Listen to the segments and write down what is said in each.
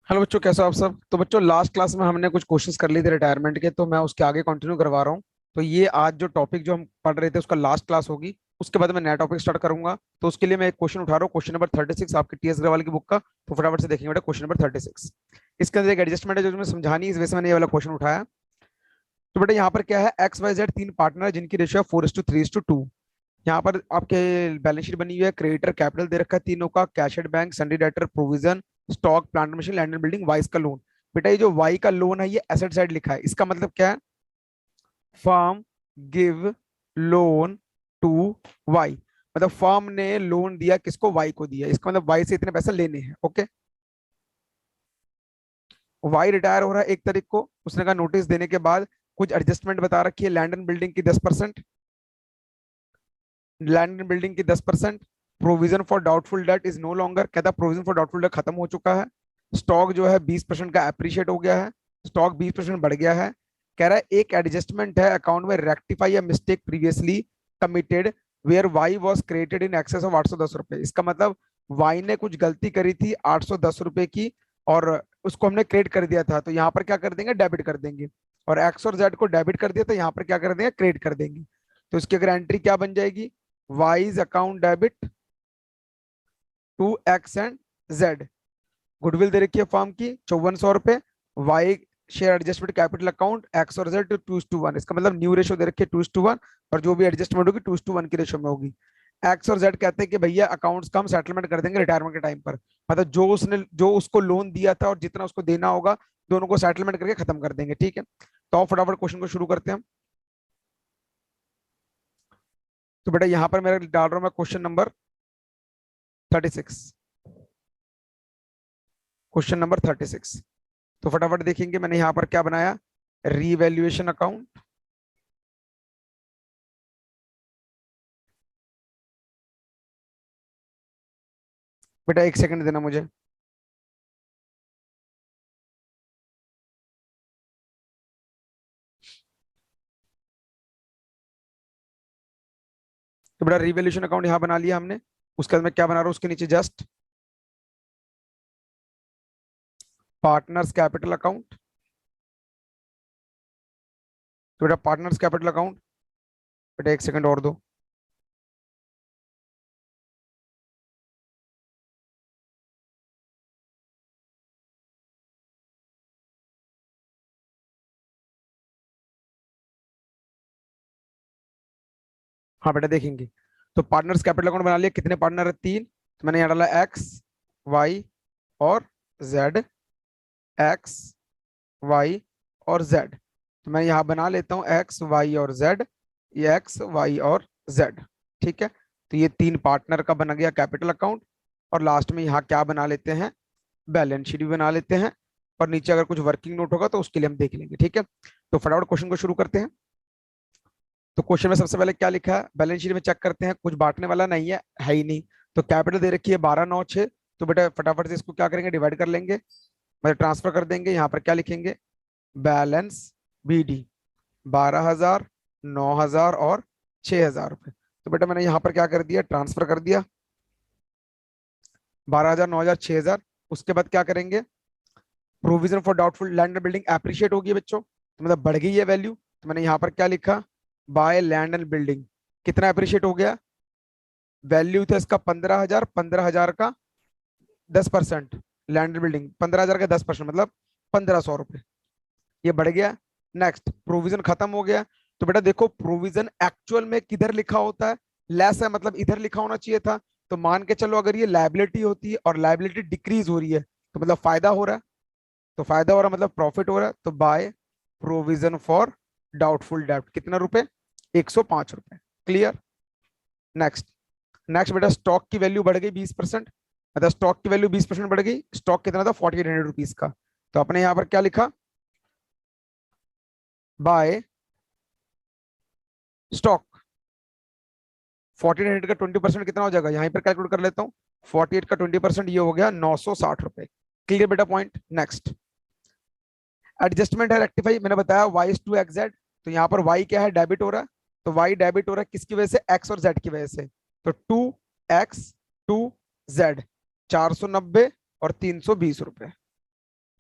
Hello बच्चों, कैसे हो आप सब। तो बच्चों, लास्ट क्लास में हमने कुछ क्वेश्चंस कर लिए थे रिटायरमेंट के, तो मैं उसके आगे कंटिन्यू करवा रहा हूँ। तो ये आज जो टॉपिक जो हम पढ़ रहे थे उसका लास्ट क्लास होगी। उसके बाद मैं नया टॉपिक स्टार्ट करूंगा। तो उसके लिए मैं एक क्वेश्चन उठा रहा हूँ, क्वेश्चन नंबर 36 आपकी टीएस अग्रवाल की बुक का। तो फटाफट से देखेंगे बेटा क्वेश्चन नंबर 36। इसके अंदर एक एडजस्टमेंट है जो तुम्हें समझानी है, इस वजह से मैंने ये वाला क्वेश्चन उठाया। तो बेटा यहाँ पर क्या है, एक्स वाई जेड तीन पार्टनर है जिनकी रेशियो है 4:3:2। यहाँ पर आपके बैलेंस शीट बनी हुई है। क्रेडिटर कैपिटल दे रखा है तीनों का, cash at bank, सन्डी debtor, provision, stock, plant machine, land and building, vice का लोन। बेटा ये जो वाई का लोन है ये एसेट साइड लिखा है, इसका मतलब क्या है? Firm give loan to Y. मतलब फर्म ने लोन दिया, किसको? वाई को दिया। इसका मतलब वाई से इतने पैसे लेने हैं। ओके। वाई रिटायर हो रहा है 1 तारीख को, उसने कहा नोटिस देने के बाद कुछ एडजस्टमेंट बता रखी है। लैंड एंड बिल्डिंग की 10%, लैंड एंड बिल्डिंग की 10%। Provision for doubtful debt is no longer, कहता प्रोविजन फॉर डाउटफुल डेट खत्म हो चुका है। स्टॉक जो है 20% का एप्रिशिएट हो गया है, स्टॉक 20% बढ़ गया है। कह रहा है एक एडजस्टमेंट है अकाउंट में, rectify a mistake previously committed where Y was created in excess of 810 रुपए। इसका मतलब वाई ने कुछ गलती करी थी 810 रुपए की, और उसको हमने क्रेडिट कर दिया था। तो यहाँ पर क्या कर देंगे? डेबिट कर देंगे। और एक्स और जेड को डेबिट कर दिया, तो यहाँ पर क्या कर देंगे? क्रेडिट कर देंगे। तो इसकी अगर एंट्री क्या बन जाएगी? Y's account debit to X and Z. Goodwill दे रखी है फर्म की 5400 रुपए। Y share adjustment capital account X और जेड 2:1। इसका मतलब न्यू रेशो दे रखी है 2:1, और जो भी एडजस्टमेंट होगी 2:1 की रेशो में होगी। एक्स और जेड कहते हैं कि भैया अकाउंट्स का हम सेटलमेंट कर देंगे रिटायरमेंट के टाइम पर। मतलब जो उसको लोन दिया था और जितना उसको देना होगा, दोनों को सेटलमेंट करके खत्म कर देंगे। ठीक है, तो आप फटाफट क्वेश्चन को शुरू करते हैं हम। तो बेटा यहाँ पर मेरा डाल रहा हूँ मैं क्वेश्चन नंबर 36। Question number 36। तो फटाफट देखेंगे मैंने यहाँ पर क्या बनाया। Revaluation account. बेटा एक सेकंड देना मुझे। तो बेटा रीवैल्यूएशन अकाउंट यहाँ बना लिया हमने। उसके बाद मैं क्या बना रहा हूँ, उसके नीचे जस्ट पार्टनर्स कैपिटल अकाउंट। तो बेटा पार्टनर्स कैपिटल अकाउंट, बेटा एक सेकंड और दो। हाँ बेटा देखेंगे। तो पार्टनर्स कैपिटल अकाउंट बना लिया। कितने पार्टनर है? तीन। तो मैंने यहाँ डाला एक्स, वाई और जेड। एक्स, वाई और जेड। तो मैं यहाँ बना लेता हूँ एक्स, वाई और जेड। ये एक्स, वाई और जेड। ठीक है, तो ये तीन पार्टनर का बन गया कैपिटल अकाउंट। और लास्ट में यहाँ क्या बना लेते हैं? बैलेंस शीट भी बना लेते हैं। और नीचे अगर कुछ वर्किंग नोट होगा तो उसके लिए हम देख लेंगे। ठीक है, तो फटाफट क्वेश्चन को शुरू करते हैं। तो क्वेश्चन में सबसे पहले क्या लिखा है? बैलेंस शीट में चेक करते हैं, कुछ बांटने वाला नहीं है ही नहीं। तो कैपिटल दे रखी है 12,906। तो बेटा फटाफट से इसको क्या करेंगे? डिवाइड कर लेंगे, मतलब ट्रांसफर कर देंगे। यहाँ पर क्या लिखेंगे? बैलेंस बी डी 12,000, 9,000 और 6,000 रुपये। तो बेटा मैंने यहाँ पर क्या कर दिया? ट्रांसफर कर दिया 12,000, 9,000, 6,000। उसके बाद क्या करेंगे? Provision for doubtful land building appreciate होगी बच्चों, तो मतलब बढ़ गई है वैल्यू। तो मैंने यहाँ पर क्या लिखा? By land and building. कितना एप्रिशिएट हो गया? वैल्यू था इसका 15,000, 15,000 का 10%। लैंड बिल्डिंग 15,000 का 10% मतलब 1,500 रुपये, ये बढ़ गया। नेक्स्ट प्रोविजन खत्म हो गया। तो बेटा देखो प्रोविजन एक्चुअल में किधर लिखा होता है? लेस है, मतलब इधर लिखा होना चाहिए था। तो मान के चलो अगर ये लाइबिलिटी होती है और लाइबिलिटी डिक्रीज हो रही है, तो मतलब फायदा हो रहा है। तो फायदा हो रहा है मतलब प्रॉफिट हो रहा है। तो बाय प्रोविजन फॉर डाउटफुल डेब्ट कितना रुपए? 105 रुपए। क्लियर। नेक्स्ट। नेक्स्ट बेटा स्टॉक की वैल्यू बढ़ गई 20%। मतलब स्टॉक की वैल्यू 20% बढ़ गई। स्टॉक कितना था? 4,800 रुपीज का। तो आपने यहाँ पर क्या लिखा? बाय स्टॉक 4,800 का 20% कितना हो जाएगा? यहीं पर कैलकुलेट कर लेता हूँ। 48 का 20% ये हो गया 960 रुपए। क्लियर बेटा पॉइंट। नेक्स्ट एडजस्टमेंट है रेक्टिफाई, मैंने बताया वाई टू एक्स जेड। तो यहाँ पर वाई क्या है? डेबिट हो रहा है। तो वाई डेबिट हो रहा है किसकी वजह से? एक्स और जेड की वजह से। तो 2x 2z 490 और 320 रुपए।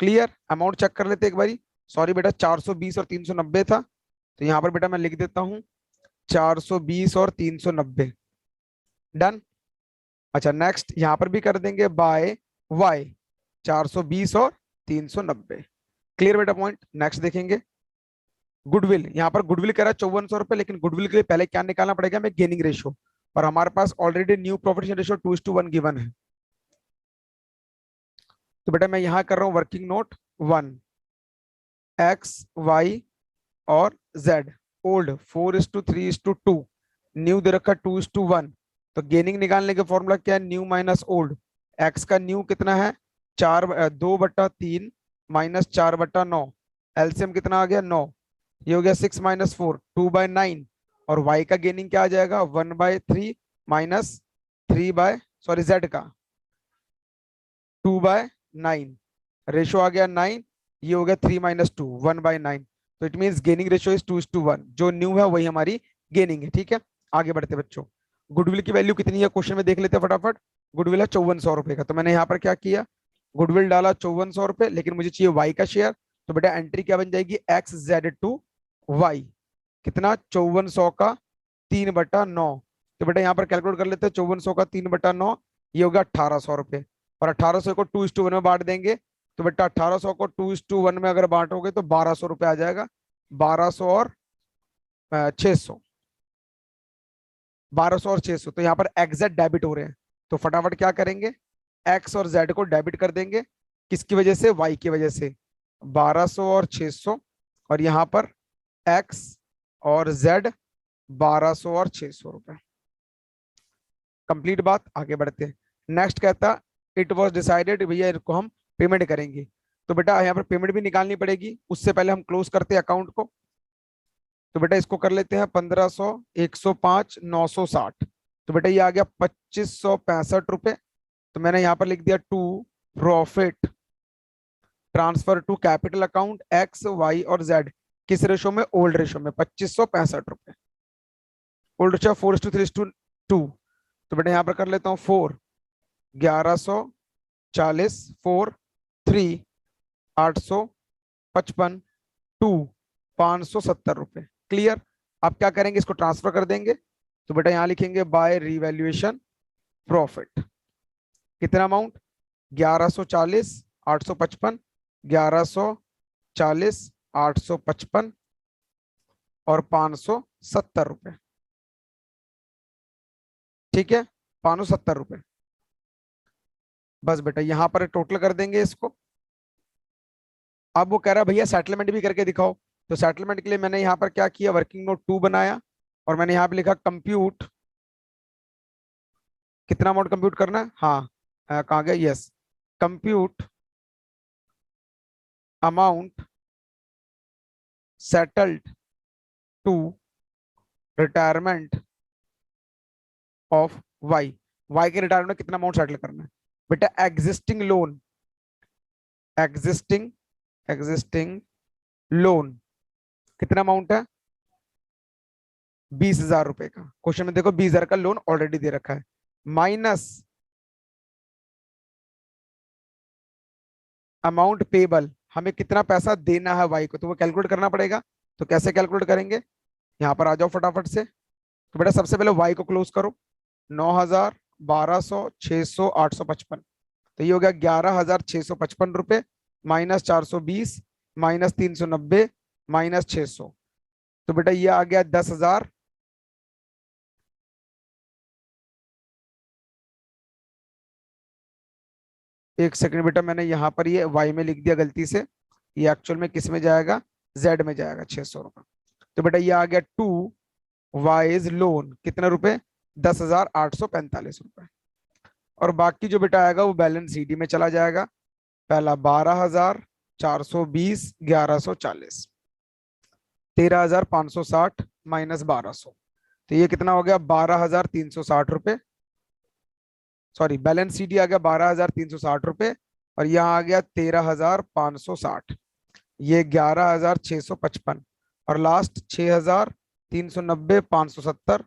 क्लियर, अमाउंट चेक कर लेते एक बारी। सॉरी बेटा 420 और 390 था, तो यहाँ पर बेटा मैं लिख देता हूँ 420 और 390। डन। अच्छा नेक्स्ट यहाँ पर भी कर देंगे बाय वाई, 420 और 390। क्लियर बेटा पॉइंट। नेक्स्ट देखेंगे गुडविल। यहाँ पर गुडविल कह रहा है 5400 रुपए, लेकिन गुडविल के लिए पहले क्या निकालना पड़ेगा, हमें गेनिंग रेशियो, और हमारे पास already new profit ratio 2:1 given है। तो बेटा मैं यहाँ कर रहा हूँ वर्किंग नोट 1, एक्स वाई और जेड। ओल्ड 4:3:2, न्यू दे रखा 2:1। तो गेनिंग निकालने का फॉर्मूला क्या है, न्यू माइनस ओल्ड। एक्स का न्यू कितना है, 2/3 माइनस 4/9, एलसीएम कितना आ गया 9, ये हो गया 6 - 4 2/9। और वाई का गेनिंग क्या आ जाएगा 1/3 माइनस 3 सॉरी जेड का 2/9, रेशो आ गया 9, ये हो गया 3 - 2 1/9। तो it means gaining ratio is 2:1, जो न्यू है वही हमारी गेनिंग है। ठीक है, आगे बढ़ते बच्चों। गुडविल की वैल्यू कितनी है क्वेश्चन में देख लेते हैं फटाफट। गुडविल है 5400 रुपए का, तो मैंने यहाँ पर क्या किया, गुडविल डाला 5400 रुपए, लेकिन मुझे चाहिए वाई का शेयर। तो बेटा एंट्री क्या बन जाएगी, एक्स जेड टू वाई, कितना 5400 का 3/9। तो बेटा यहाँ पर कैलकुलेट कर लेते हैं, 5400 का 3/9, ये होगा 1800 रुपए। और 1800 को 2:1 में बांट देंगे, तो बेटा 1800 को 2:1 में अगर बांटोगे तो 1200 रुपए आ जाएगा। 1200 और 600, 1200 और 600, तो यहाँ पर एग्जैक्ट डेबिट हो रहे हैं। तो फटाफट क्या करेंगे, एक्स और जेड को डेबिट कर देंगे, किसकी वजह से, वाई की वजह से, 1200 और 600, और यहाँ पर एक्स और जेड 1200 और 600 रुपए। कंप्लीट बात, आगे बढ़ते हैं। नेक्स्ट कहता इट वॉज डिसाइडेड, भैया इनको हम पेमेंट करेंगे। तो बेटा यहाँ पर पेमेंट भी निकालनी पड़ेगी, उससे पहले हम क्लोज करते हैं अकाउंट को। तो बेटा इसको कर लेते हैं 1500, 105, 960। तो बेटा ये आ गया 2565 रुपए। तो मैंने यहाँ पर लिख दिया to profit transfer to capital account X Y और जेड, किस रेशो में, ओल्ड रेशो में, 2565 रुपए। Old ratio 4:3:2। तो बेटा यहाँ पर कर लेता हूँ 4 1140, 4 3 855, 2 570 रुपए। क्लियर। अब क्या करेंगे, इसको ट्रांसफर कर देंगे। तो बेटा यहाँ लिखेंगे बाय रिवैल्यूएशन प्रॉफिट, कितना अमाउंट 1140 855, 1140 855 और 570 रुपए। ठीक है, 570 रुपए। बस बेटा यहाँ पर टोटल कर देंगे इसको। अब वो कह रहा है भैया सेटलमेंट भी करके दिखाओ। तो सेटलमेंट के लिए मैंने यहाँ पर क्या किया, वर्किंग नोट 2 बनाया, और मैंने यहाँ पे लिखा कंप्यूट, कितना अमाउंट कंप्यूट करना है, हाँ कहाँ गया, yes, compute amount settled to retirement of Y. Y के रिटायरमेंट में कितना अमाउंट सेटल करना है, बेटा existing loan, existing existing loan कितना अमाउंट है, 20,000 रुपए का। क्वेश्चन में देखो 20,000 का लोन ऑलरेडी दे रखा है, माइनस अमाउंट पेबल, हमें कितना पैसा देना है वाई को, तो वो कैलकुलेट करना पड़ेगा। तो कैसे कैलकुलेट करेंगे, यहाँ पर आ जाओ फटाफट से। तो बेटा सबसे पहले वाई को क्लोज करो, 9,000, 1200, 600, 855। तो ये हो गया 11,655 रुपए, माइनस 420, माइनस 390, माइनस 600। तो बेटा ये आ गया 10,000। एक सेकंड बेटा, मैंने यहाँ पर ये वाई में लिख दिया गलती से, ये एक्चुअल में किस में जाएगा, जेड में जाएगा, 600 रुपए। तो बेटा ये आ गया टू वाइज लोन, कितने रुपए, 10,845 रुपए। और बाकी जो बेटा आएगा वो बैलेंस सीडी में चला जाएगा। पहला 12,420, 1140, 13,560 माइनस 1200, तो ये कितना हो गया 12,360 रुपए। सॉरी, बैलेंस सीडी आ गया 12,360 रुपए, और यहाँ आ गया 13,560, ये 11,655, और लास्ट 6,390, 570।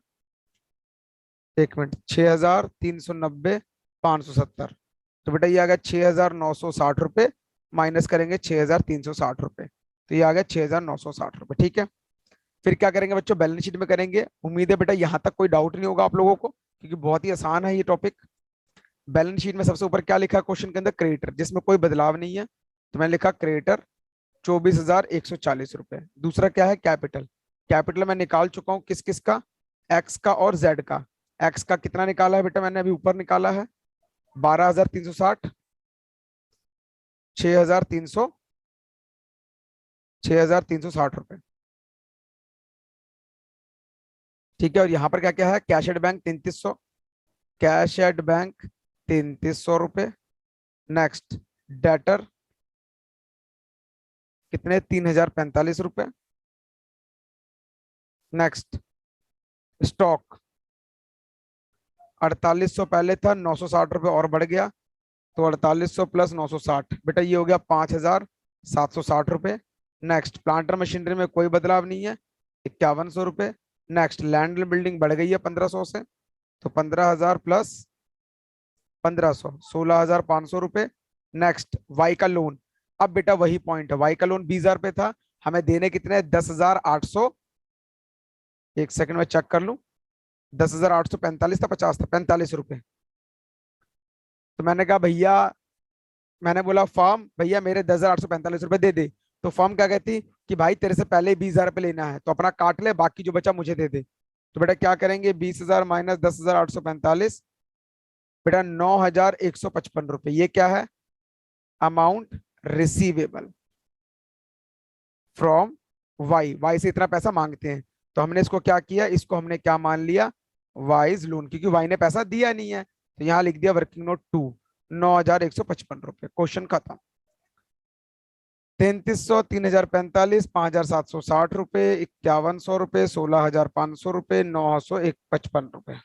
एक मिनट, 6,390, 570। तो बेटा ये आ गया 6,960 रुपए, माइनस करेंगे 6,360 रुपए, तो ये आ गया 6,960 रुपए। ठीक है, फिर क्या करेंगे बच्चों, बैलेंस शीट में करेंगे। उम्मीद है बेटा यहाँ तक कोई डाउट नहीं होगा आप लोगों को, क्योंकि बहुत ही आसान है ये टॉपिक। बैलेंस शीट में सबसे ऊपर क्या लिखा है क्वेश्चन के अंदर, क्रेडिटर, जिसमें कोई बदलाव नहीं है, तो मैंने लिखा क्रेडिटर 24,140 रुपए। दूसरा क्या है, कैपिटल। कैपिटल मैं निकाल चुका हूँ किस किस का, एक्स का और जेड का। एक्स का कितना निकाला है बेटा, मैंने अभी ऊपर निकाला है 12,360, 6,300, 6,360 रुपए। ठीक है, और यहाँ पर क्या क्या है, cash at bank 3,300, cash at bank 3,300 रुपए। नेक्स्ट, डेटर कितने, 3,045 रुपए। नेक्स्ट, स्टॉक 4800 पहले था, 960 रुपए और बढ़ गया, तो 4800 प्लस 960 बेटा ये हो गया 5,760 रुपए। नेक्स्ट, प्लांटर मशीनरी में कोई बदलाव नहीं है, 5,100 रुपए। नेक्स्ट, लैंड एंड बिल्डिंग बढ़ गई है 1,500 से, तो 15,000 प्लस 1,500, 16,500 रुपए। नेक्स्ट, वाई का लोन। अब बेटा वही पॉइंट है, वाई का लोन 20,000 पे था, हमें देने कितने, 10,800, एक सेकंड में चेक कर लूं, 10,845 था, 50 था, 45 रुपए। तो मैंने कहा भैया, मैंने बोला फॉर्म भैया मेरे 10,845 रुपए दे दे। तो फॉर्म क्या कहती कि भाई तेरे से पहले 20,000 रुपए लेना है तो अपना काट ले, बाकी जो बचा मुझे दे दे। तो बेटा क्या करेंगे, 20,000 माइनस 10,845, बेटा 9,155 रुपए। ये क्या है, amount receivable from Y. Y से इतना पैसा मांगते हैं, तो हमने इसको क्या किया, इसको हमने क्या मान लिया, वाइज लोन, क्योंकि वाई ने पैसा दिया नहीं है, तो यहाँ लिख दिया वर्किंग नोट 2, 9,155 रुपए। क्वेश्चन खत्म। 3,300, 3,045, 5,760 रुपए, 5,100 रुपए, 16,500 रुपए, 9,155 रुपए।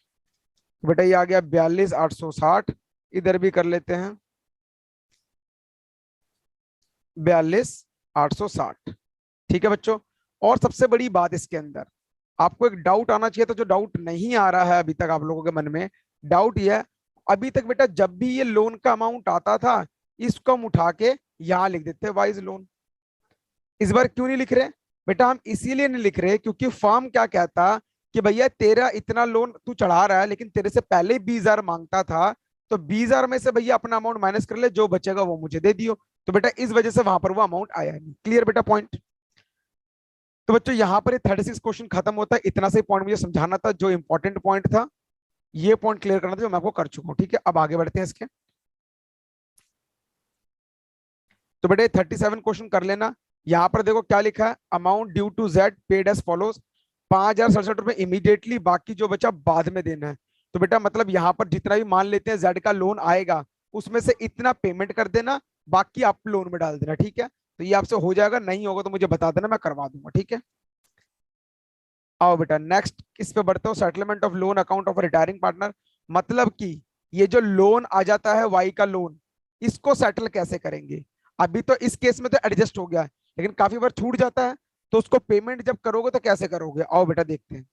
बेटा ये आ गया 42,860। इधर भी कर लेते हैं 42,860। ठीक है बच्चों, और सबसे बड़ी बात इसके अंदर, आपको एक डाउट आना चाहिए था जो डाउट नहीं आ रहा है अभी तक आप लोगों के मन में। डाउट ये है, अभी तक बेटा जब भी ये लोन का अमाउंट आता था, इसको हम उठा के यहां लिख देते वाइज लोन। इस बार क्यों नहीं लिख रहे बेटा, हम इसीलिए नहीं लिख रहे क्योंकि फॉर्म क्या कहता कि भैया तेरा इतना लोन तू चढ़ा रहा है, लेकिन तेरे से पहले 20,000 मांगता था, तो 20,000 में से भैया अपना अमाउंट माइनस कर ले, जो बचेगा वो मुझे दे दियो। तो बेटा इस वजह से वहां पर वो अमाउंट आया नहीं। क्लियर बेटा पॉइंट। तो बच्चों यहाँ पर 36 क्वेश्चन खत्म होता है, इतना से पॉइंट मुझे समझाना था, जो इंपॉर्टेंट पॉइंट था ये पॉइंट क्लियर करना था, जो मैं आपको कर चुका हूँ। ठीक है, अब आगे बढ़ते हैं इसके। तो बेटे 37 क्वेश्चन कर लेना। यहां पर देखो क्या लिखा है, amount due to Z paid as follows, 5,067 रुपए इमीडिएटली, बाकी जो बचा बाद में देना है। तो बेटा मतलब यहां पर जितना भी मान लेते हैं जेड का लोन आएगा, उसमें से इतना पेमेंट कर देना, बाकी आप लोन में डाल देना। ठीक है, तो ये आपसे हो जाएगा, नहीं होगा तो मुझे बता देना, मैं करवा दूंगा। ठीक है, आओ बेटा नेक्स्ट किस पे बढ़ते हो, settlement of loan account of retiring partner. मतलब कि ये जो लोन आ जाता है वाई का लोन, इसको सेटल कैसे करेंगे। अभी तो इस केस में तो एडजस्ट हो गया है, लेकिन काफी बार छूट जाता है, तो उसको पेमेंट जब करोगे तो कैसे करोगे, आओ बेटा देखते हैं।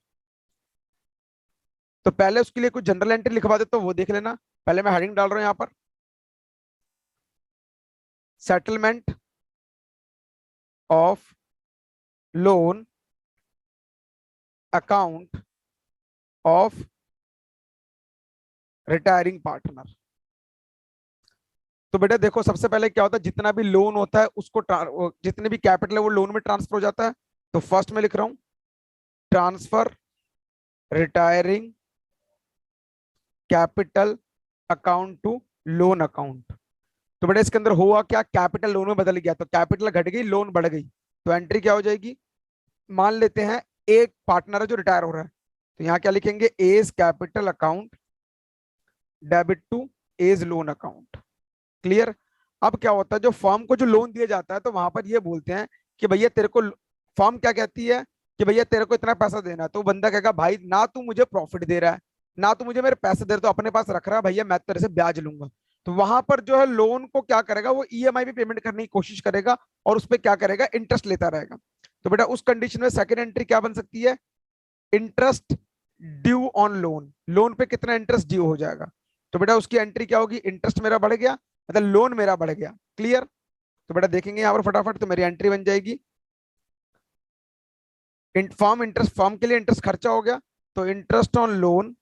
तो पहले उसके लिए कुछ जनरल एंट्री लिखवा दे, तो वो देख लेना। पहले मैं हेडिंग डाल रहा हूं यहां पर, settlement of loan account of retiring partner. तो बेटा देखो सबसे पहले क्या होता है, जितना भी लोन होता है उसको जितने भी कैपिटल है वो लोन में ट्रांसफर हो जाता है। तो फर्स्ट में लिख रहा हूं, transfer retiring capital account to loan account. तो बेटा इसके अंदर हुआ क्या, कैपिटल लोन में बदल गया, तो कैपिटल घट गई, लोन बढ़ गई, तो एंट्री क्या हो जाएगी, मान लेते हैं एक पार्टनर है जो रिटायर हो रहा है, तो यहां क्या लिखेंगे, as capital account debit to as loan account. Clear. अब क्या होता है, जो फर्म को जो लोन दिया जाता है, तो वहां पर ये बोलते हैं कि भैया तेरे को, फर्म क्या कहती है कि भैया तेरे को इतना पैसा देना है, तो बंदा कहेगा भाई ना तू मुझे प्रॉफिट दे रहा है, ना तू मुझे मेरे पैसे दे रहा, तो अपने पास रख रहा है भैया, मैं तेरे से ब्याज लूंगा। तो वहां पर जो है लोन को क्या करेगा, वो ईएमआई भी पेमेंट करने की कोशिश करेगा, और उस पर क्या करेगा, इंटरेस्ट लेता रहेगा। तो बेटा उस कंडीशन में सेकंड एंट्री क्या बन सकती है, interest due on loan, loan पे कितना इंटरेस्ट ड्यू हो जाएगा। तो बेटा उसकी एंट्री क्या होगी, इंटरेस्ट मेरा बढ़ गया, मतलब लोन मेरा बढ़ गया। क्लियर। तो बेटा देखेंगे यहाँ पर फटाफट, तो मेरी एंट्री बन जाएगी फॉर्म इंटरेस्ट, फॉर्म के लिए इंटरेस्ट खर्चा हो गया, तो interest on loan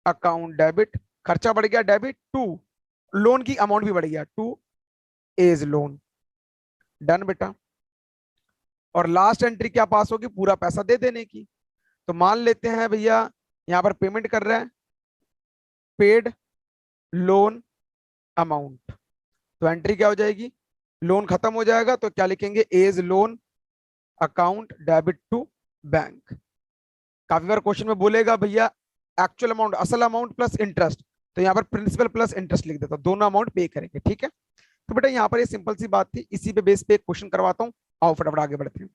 account debit, खर्चा बढ़ गया डेबिट टू, लोन की अमाउंट भी बढ़ गया टू एज लोन। डन बेटा। और लास्ट एंट्री क्या पास होगी, पूरा पैसा दे देने की। तो मान लेते हैं भैया यहाँ पर पेमेंट कर रहे हैं पेड लोन अमाउंट, तो एंट्री क्या हो जाएगी, लोन खत्म हो जाएगा तो क्या लिखेंगे, as loan account debit to bank. काफी बार क्वेश्चन में बोलेगा भैया एक्चुअल अमाउंट, असल अमाउंट प्लस इंटरेस्ट, तो यहाँ पर प्रिंसिपल प्लस इंटरेस्ट लिख देता हूं, दोनों अमाउंट पे करेंगे, ठीक है। तो बेटा यहाँ पर ये सिंपल सी बात थी, इसी पे बेस पे एक क्वेश्चन करवाता हूँ, आओ फटाफट आगे बढ़ते हैं।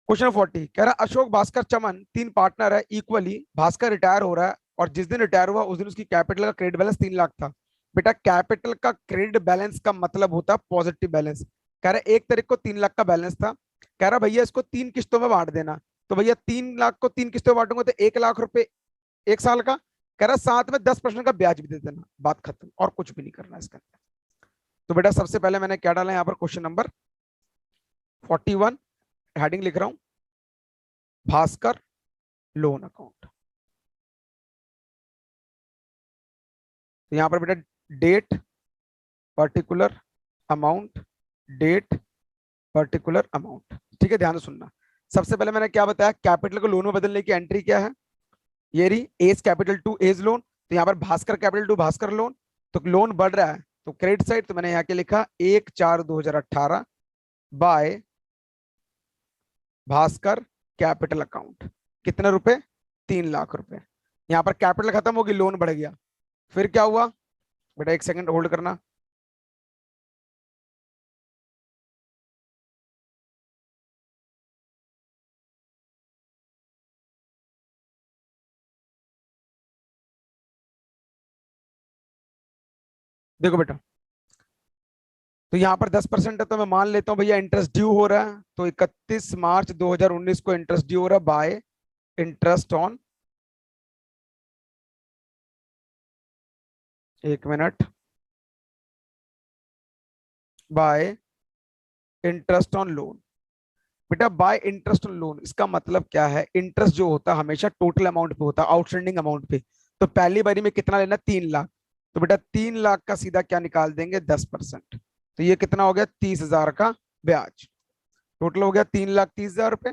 क्वेश्चन 40 कह रहा अशोक भास्कर चमन तीन पार्टनर है इक्वली, भास्कर रिटायर हो रहा है और जिस दिन रिटायर हुआ उस दिन उसकी कैपिटल का क्रेडिट बैलेंस 3 लाख था। बेटा कैपिटल का क्रेडिट बैलेंस का मतलब होता है पॉजिटिव बैलेंस। कह रहा 1 तारीख को 3 लाख का बैलेंस था, कह रहा भैया इसको 3 किस्तों में बांट देना। तो भैया 3 लाख को 3 किस्तों में बांटूंगा तो 1 लाख रुपए 1 साल का, कह रहा साथ में 10% का ब्याज भी दे देना, बात खत्म, और कुछ भी नहीं करना इसका। तो बेटा सबसे पहले मैंने क्या डाला यहाँ पर, क्वेश्चन नंबर 41, हेडिंग लिख रहा हूं भास्कर लोन अकाउंट। तो यहां पर बेटा date particular amount, date particular amount, ठीक है, ध्यान से सुनना। सबसे पहले मैंने क्या बताया, कैपिटल को लोन में बदलने की एंट्री क्या है, ये रही as capital to as loan. तो यहाँ पर Bhaskar capital to Bhaskar loan, तो लोन बढ़ रहा है तो क्रेडिट साइड, तो मैंने यहाँ के लिखा 1/4/2018 बाय भास्कर कैपिटल अकाउंट, कितने रुपए, 3 लाख रुपए। यहाँ पर कैपिटल खत्म होगी, लोन बढ़ गया, फिर क्या हुआ बेटा, एक सेकंड होल्ड करना। देखो बेटा, तो यहाँ पर 10% है, तो मैं मान लेता हूँ भैया इंटरेस्ट ड्यू हो रहा है, तो 31 मार्च 2019 को इंटरेस्ट ड्यू हो रहा है बाय इंटरेस्ट ऑन, एक minute, bye interest on loan. बेटा बाय इंटरेस्ट ऑन लोन इसका मतलब क्या है, इंटरेस्ट जो होता है हमेशा टोटल अमाउंट पे होता है, आउटस्टैंडिंग अमाउंट पे। तो पहली बारी में कितना लेना, 3 लाख, तो बेटा 3 लाख का सीधा क्या निकाल देंगे, 10%। तो ये कितना हो गया, 30,000 का ब्याज, टोटल हो गया 3,30,000 रुपए।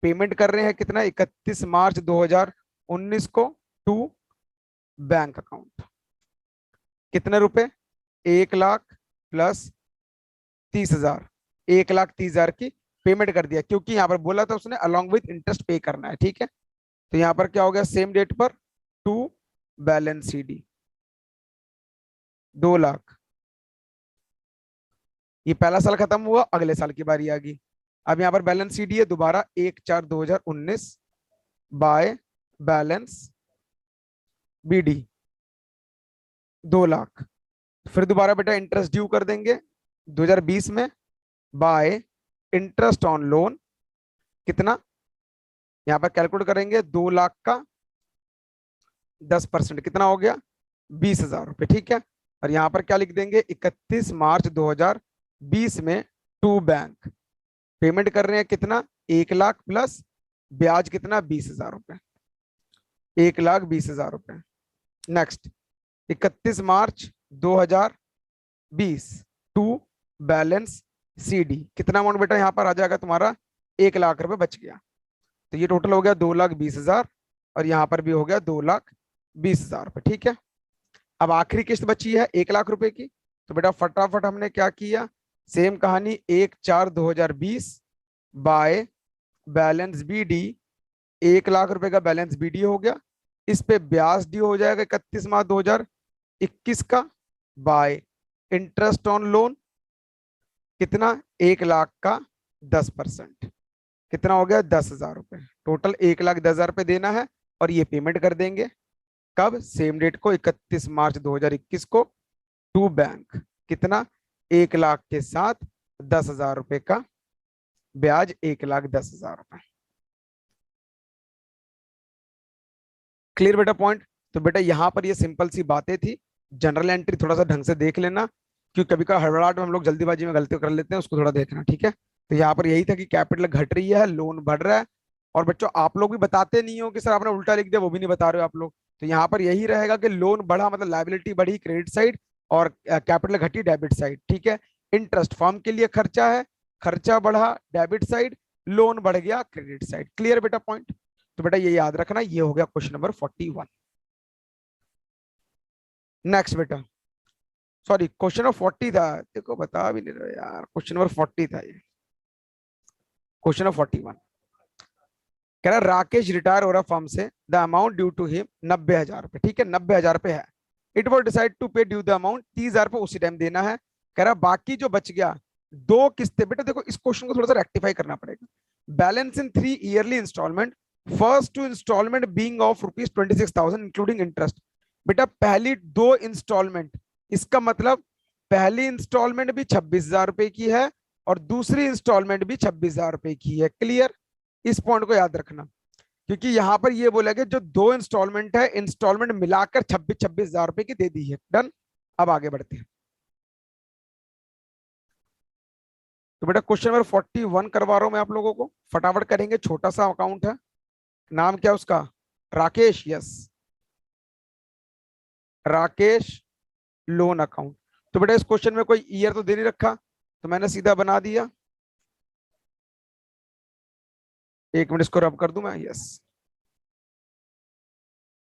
पेमेंट कर रहे हैं कितना, 31 मार्च 2019 को टू बैंक अकाउंट, कितने रुपए, 1 लाख प्लस 30,000, 1,30,000 की पेमेंट कर दिया, क्योंकि यहाँ पर बोला था उसने अलॉन्ग विथ इंटरेस्ट पे करना है, ठीक है। तो यहाँ पर क्या हो गया, सेम डेट पर टू बैलेंस सीडी 2 लाख, ये पहला साल खत्म हुआ, अगले साल की बारी आ गई। अब यहाँ पर बैलेंस सीडी है दोबारा 1/4/2019 बाय बैलेंस बीडी 2 लाख, फिर दोबारा बेटा इंटरेस्ट ड्यू कर देंगे 2020 में बाय इंटरेस्ट ऑन लोन, कितना, यहाँ पर कैलकुलेट करेंगे 2 लाख का 10%, कितना हो गया, 20,000 रुपए, ठीक है। और यहाँ पर क्या लिख देंगे, 31 मार्च 2020 में टू बैंक, पेमेंट कर रहे हैं कितना, 1 लाख प्लस ब्याज कितना, 20,000 रुपए, 1,20,000 रुपए। Next 31 March 2020 to balance CD, कितना अमाउंट बेटा यहाँ पर आ जाएगा तुम्हारा, 1 लाख रुपए बच गया। तो ये टोटल हो गया 2,20,000 और यहाँ पर भी हो गया 2,20,000 रुपए, ठीक है। अब आखिरी किस्त बची है 1 लाख रुपए की, तो बेटा फटाफट हमने क्या किया, सेम कहानी 1/4/2020 बाय बैलेंस बीडी, 1 लाख रुपए का बैलेंस बीडी हो गया, इस पे ब्याज ड्यू हो जाएगा 31 मार्च 2021 का बाय इंटरेस्ट ऑन लोन, कितना, 1 लाख का 10%, कितना हो गया, 10,000 रुपए, टोटल 1,10,000 रुपए देना है और ये पेमेंट कर देंगे कब, सेम डेट को 31 मार्च 2021 को टू बैंक, कितना, 1 लाख के साथ 10,000 रुपए का ब्याज, 1,10,000 रुपए। क्लियर बेटा पॉइंट। तो बेटा यहां पर ये सिंपल सी बातें थी, जनरल एंट्री थोड़ा सा ढंग से देख लेना, क्योंकि कभी कभी हड़बड़ाहट में हम लोग जल्दीबाजी में गलती कर लेते हैं, उसको थोड़ा देखना, ठीक है। तो यहाँ पर यही था कि कैपिटल घट रही है, लोन बढ़ रहा है। और बच्चों आप लोग भी बताते नहीं हो कि सर आपने उल्टा लिख दिया, वो भी नहीं बता रहे हो आप लोग। तो यहाँ पर यही रहेगा कि लोन बढ़ा मतलब लायबिलिटी बढ़ी क्रेडिट साइड, और कैपिटल घटी डेबिट साइड, ठीक है। इंटरेस्ट फर्म के लिए खर्चा है, खर्चा बढ़ा डेबिट साइड, लोन बढ़ गया क्रेडिट साइड। क्लियर बेटा पॉइंट? तो बेटा ये याद रखना, ये हो गया क्वेश्चन नंबर 41। नेक्स्ट बेटा, सॉरी क्वेश्चन नंबर 40 था, देखो बता भी नहीं रहे यार, क्वेश्चन नंबर 40 था ये। क्वेश्चन नंबर 41 कह रहा राकेश रिटायर हो रहा फर्म से, the amount due to him 90,000 रुपए, ठीक है 90,000 रुपए है। It was decide to pay due the amount 30,000 रुपए उसी टाइम देना है। कह रहा बाकी जो बच गया दो किस्तें, बेटा देखो इस क्वेश्चन को थोड़ा सा रेक्टिफाई करना पड़ेगा। Balance in 3 yearly installment, first 2 installment being of ₹26,000 including interest. बेटा पहली 2 इंस्टॉलमेंट, इसका मतलब पहली इंस्टॉलमेंट भी 26,000 रुपए की है और दूसरी इंस्टॉलमेंट भी 26,000 रुपए की है। क्लियर? इस पॉइंट को याद रखना, क्योंकि यहां पर ये बोला कि जो 2 इंस्टॉलमेंट है, इंस्टॉलमेंट मिलाकर 26,000 रुपए की दे दी है। डन। अब आगे बढ़ते हैं। तो बेटा क्वेश्चन नंबर 41 करवा रहा हूं मैं आप लोगों को, फटाफट करेंगे, छोटा सा अकाउंट है। नाम क्या उसका? Rakesh. Yes, Rakesh loan account. तो बेटा इस क्वेश्चन में कोई ईयर तो दे नहीं रखा, तो मैंने सीधा बना दिया। एक मिनट इसको रब कर दूं मैं। यस,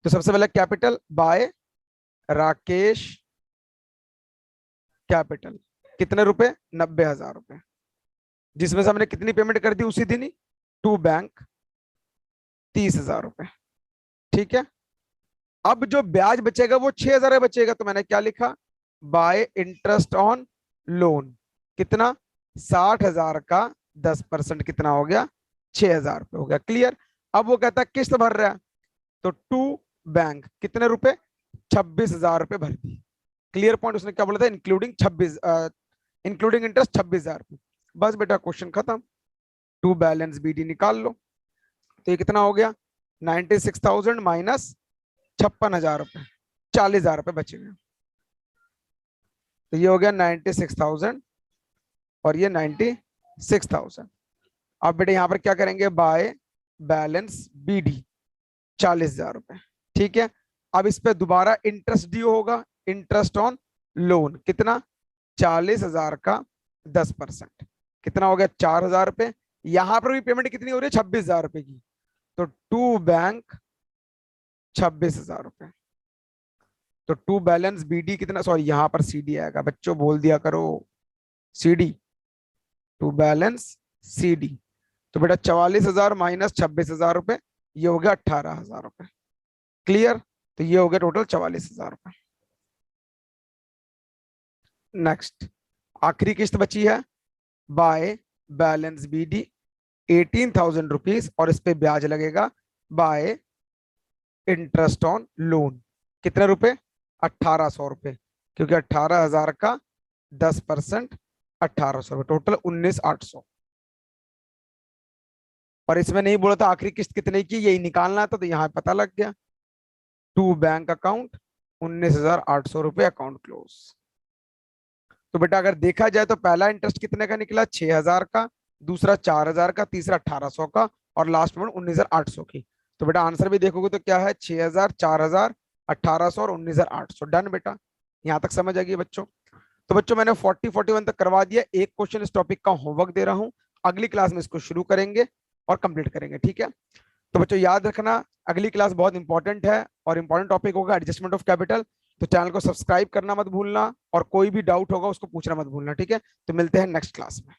तो सबसे पहले कैपिटल बाय राकेश कैपिटल, कितने रुपए? 90,000 रुपए, जिसमें से हमने कितनी पेमेंट कर दी उसी दिन ही? टू बैंक 30,000 रुपए, ठीक है। अब जो ब्याज बचेगा वो 6,000 बचेगा, तो मैंने क्या लिखा? बाय इंटरेस्ट ऑन लोन, कितना? 60,000 का 10% कितना हो गया? 6,000 रुपए हो गया। क्लियर? अब वो कहता है किस्त भर रहा है, तो टू बैंक कितने रुपए? 26,000 रुपए भर दी। Clear point? उसने क्या बोला था? इंक्लूडिंग 26, इंक्लूडिंग इंटरेस्ट 26,000 रुपए। बस बेटा क्वेश्चन खत्म। टू बैलेंस बीडी निकाल लो। तो ये कितना हो गया? 96,000 माइनस 56,000 रुपए, 40,000 रुपए बचेंगे। तो ये हो गया 96,000 और ये 96,000। अब बेटे यहां पर क्या करेंगे? बाय बैलेंस बीडी 40,000 रुपए, ठीक है। अब इस पे दोबारा इंटरेस्ट ड्यू होगा, इंटरेस्ट ऑन लोन, कितना? 40,000 का 10%, कितना हो गया? 4,000 रुपए। यहां पर भी पेमेंट कितनी हो रही है? 26,000 रुपए की। तो टू बैंक 26,000 रुपए। तो टू बैलेंस बीडी कितना, सॉरी यहां पर सीडी आएगा, बच्चों बोल दिया करो सीडी, टू बैलेंस सीडी। तो बेटा 44,000 माइनस 26,000 रुपए, ये हो गया 18,000 रुपए। क्लियर? तो ये हो गया टोटल 44,000 रुपए। नेक्स्ट, आखिरी किस्त बची है बाय बैलेंस बीडी 18,000 रुपीज, और इस पे ब्याज लगेगा बाय इंटरेस्ट ऑन लोन, कितने रुपए? 1,800 रुपए, क्योंकि 18,000 का 10%, 1,800 रुपए, टोटल 19,800। और इसमें नहीं बोला था आखिरी किस्त कितने की, यही निकालना था, तो यहाँ पता लग गया। टू बैंक अकाउंट 19,800 रुपए, अकाउंट क्लोज। तो बेटा अगर देखा जाए तो पहला इंटरेस्ट कितने का निकला? 6,000 का, दूसरा 4,000 का, तीसरा 1,800 का, और लास्ट में 19,800 की। तो बेटा आंसर भी देखोगे तो क्या है? 6,000, 4,000, 1,800 और 19,800। डन बेटा, यहां तक समझ आ गई बच्चों? तो बच्चों मैंने 40-41 तक करवा दिया। एक क्वेश्चन इस टॉपिक का होमवर्क दे रहा हूं, अगली क्लास में इसको शुरू करेंगे और कंप्लीट करेंगे, ठीक है। तो बच्चों याद रखना, अगली क्लास बहुत इंपॉर्टेंट है और इंपॉर्टेंट टॉपिक होगा एडजस्टमेंट ऑफ कैपिटल। तो चैनल को सब्सक्राइब करना मत भूलना, और कोई भी डाउट होगा उसको पूछना मत भूलना, ठीक है। तो मिलते हैं नेक्स्ट क्लास में।